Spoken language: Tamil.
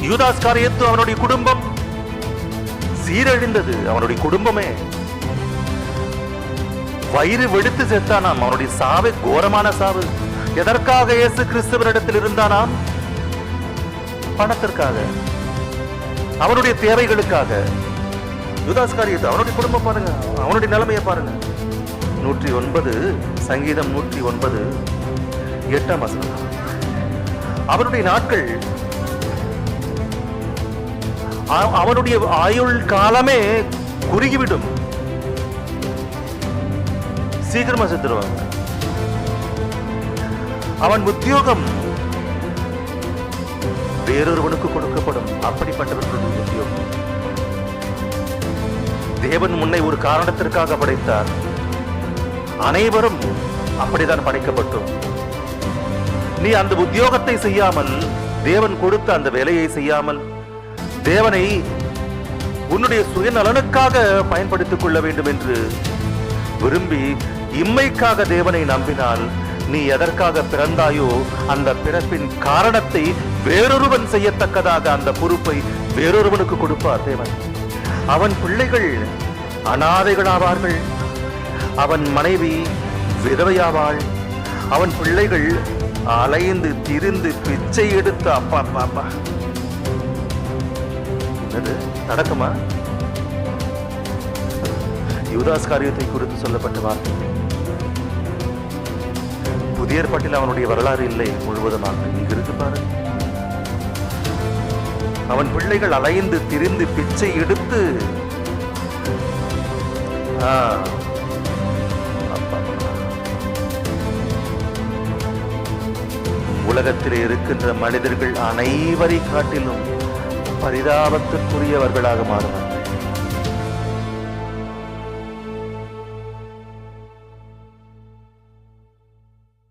யூதாஸ்காரியத்து அவனுடைய குடும்பம் சீரழிந்தது. அவனுடைய குடும்பமே வயிறு வெடித்து செத்தானாம். அவனுடைய சாவு கோரமான சாவு. எதற்காக இயேசு கிறிஸ்துவரிடத்தில் இருந்தானாம்? பணத்திற்காக, அவனுடைய தேவைகளுக்காக. யூதாஸ்காரியத்து அவனுடைய குடும்பம் பாருங்க, அவனுடைய நிலைமையை பாருங்க. 109 சங்கீதம் 109 8ஆம் வசனம். அவனுடைய நாட்கள், அவனுடைய ஆயுள் காலமே குறுகிவிடும். சீக்கிரமா செத்துருவாங்க. அவன் உத்தியோகம் வேறொருவனுக்கு கொடுக்கப்படும். அப்படிப்பட்டவர்களுடைய உத்தியோகம். தேவன் முன்னை ஒரு காரணத்திற்காக படைத்தார். அனைவரும் அப்படித்தான் படைக்கப்பட்டோம். நீ அந்த உத்தியோகத்தை செய்யாமல், தேவன் கொடுத்த அந்த வேலையை செய்யாமல், தேவனை உன்னுடைய சுயநலனுக்காக பயன்படுத்திக் கொள்ள வேண்டும் என்று விரும்பி இம்மைக்காக தேவனை நம்பினால், நீ எதற்காக பிறந்தாயோ அந்த பிறப்பின் காரணத்தை வேறொருவன் செய்யத்தக்கதாக அந்த பொறுப்பை வேறொருவனுக்கு கொடுப்பார் தேவன். அவன் பிள்ளைகள் அனாதைகளாவார்கள். அவன் மனைவி விதவையாவாள். அவன் பிள்ளைகள் அலைந்து திரிந்து பிச்சை எடுத்து அப்பா அப்பா என்னது நடக்குமா? யூதாஸ்காரியத்தை குறித்து சொல்லப்பட்ட வார்த்தை. புதிய ஏற்பாட்டில் அவனுடைய வரலாறு இல்லை முழுவதுமாக. இங்க இருக்கு பாரு. அவன் பிள்ளைகள் அலைந்து திரிந்து பிச்சை எடுத்து உலகத்திலே இருக்கின்ற மனிதர்கள் அனைவரை காட்டிலும் பரிதாபத்திற்குரியவர்களாக மாறுவார்.